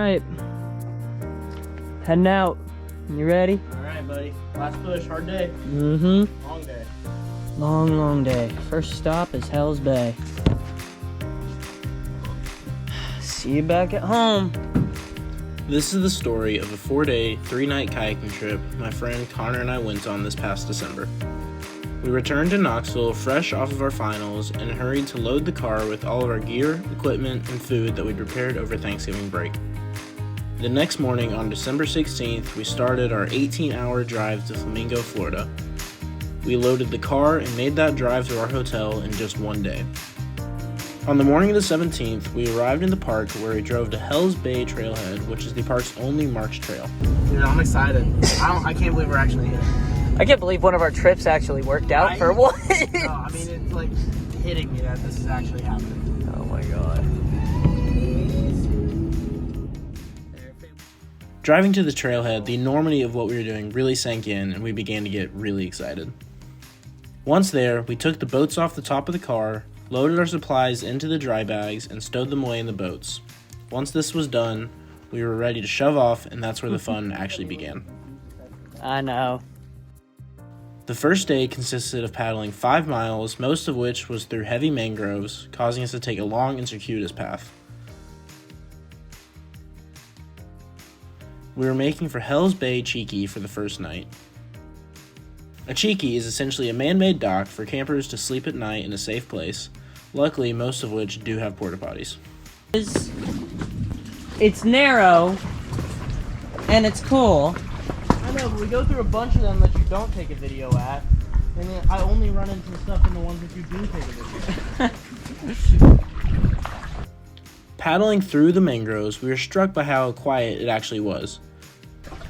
right. Heading out. You ready? All right, buddy. Last push. Hard day. Mm-hmm. Long day. Long, long day. First stop is Hell's Bay. See you back at home. This is the story of a 4-day, 3-night kayaking trip my friend Connor and I went on this past December. We returned to Knoxville fresh off of our finals and hurried to load the car with all of our gear, equipment, and food that we'd prepared over Thanksgiving break. The next morning on December 16th, we started our 18-hour drive to Flamingo, Florida. We loaded the car and made that drive to our hotel in just one day. On the morning of the 17th, we arrived in the park where we drove to Hell's Bay Trailhead, which is the park's only marked trail. Dude, I'm excited. I can't believe we're actually here. I can't believe one of our trips actually worked out for once. No, I mean, it's like hitting me that this is actually happening. Oh my god. Driving to the trailhead, the enormity of what we were doing really sank in and we began to get really excited. Once there, we took the boats off the top of the car, loaded our supplies into the dry bags, and stowed them away in the boats. Once this was done, we were ready to shove off, and that's where the fun actually began. I know. The first day consisted of paddling 5 miles, most of which was through heavy mangroves, causing us to take a long and circuitous path. We were making for Hell's Bay Cheeky for the first night. A cheeky is essentially a man-made dock for campers to sleep at night in a safe place, luckily most of which do have porta potties. It's narrow, and it's cool. I know, but we go through a bunch of them that you don't take a video at, and then I only run into stuff in the ones that you do take a video at. Paddling through the mangroves, we were struck by how quiet it actually was.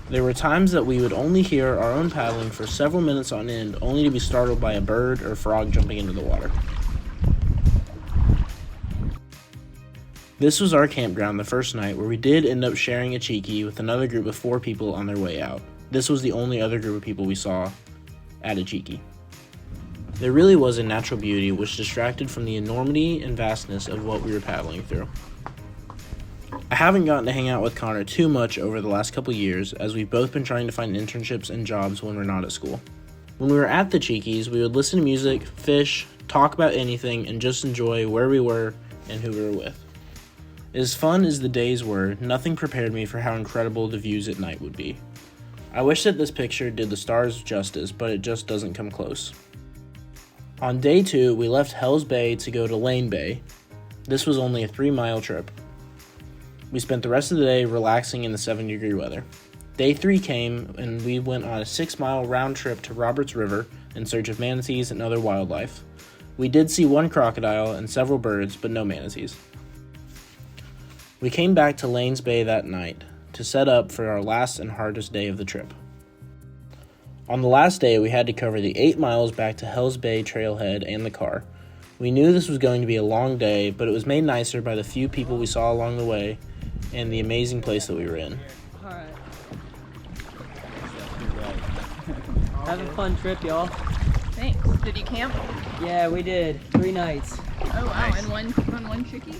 There were times that we would only hear our own paddling for several minutes on end, only to be startled by a bird or frog jumping into the water. This was our campground the first night, where we did end up sharing a cheeky with another group of 4 people on their way out. This was the only other group of people we saw at a cheeky. There really was a natural beauty which distracted from the enormity and vastness of what we were paddling through. I haven't gotten to hang out with Connor too much over the last couple years, as we've both been trying to find internships and jobs when we're not at school. When we were at the cheekies, we would listen to music, fish, talk about anything, and just enjoy where we were and who we were with. As fun as the days were, nothing prepared me for how incredible the views at night would be. I wish that this picture did the stars justice, but it just doesn't come close. On day 2, we left Hell's Bay to go to Lane Bay. This was only a 3-mile trip. We spent the rest of the day relaxing in the 7-degree weather. Day 3 came, and we went on a 6-mile round trip to Roberts River in search of manatees and other wildlife. We did see 1 crocodile and several birds, but no manatees. We came back to Lanes Bay that night to set up for our last and hardest day of the trip. On the last day, we had to cover the 8 miles back to Hell's Bay Trailhead and the car. We knew this was going to be a long day, but it was made nicer by the few people we saw along the way and the amazing place that we were in. Alright. Have a fun trip, y'all. Thanks. Did you camp? Yeah, we did. 3 nights. Oh wow, and one chickie?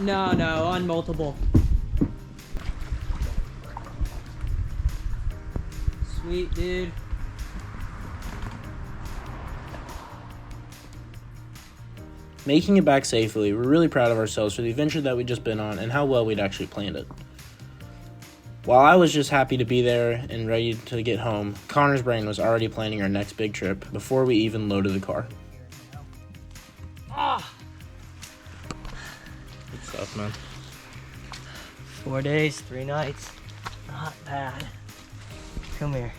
No, on multiple. Sweet, dude. Making it back safely, we're really proud of ourselves for the adventure that we'd just been on and how well we'd actually planned it. While I was just happy to be there and ready to get home, Connor's brain was already planning our next big trip before we even loaded the car. Good stuff, man. 4 days, 3 nights. Not bad. Come here.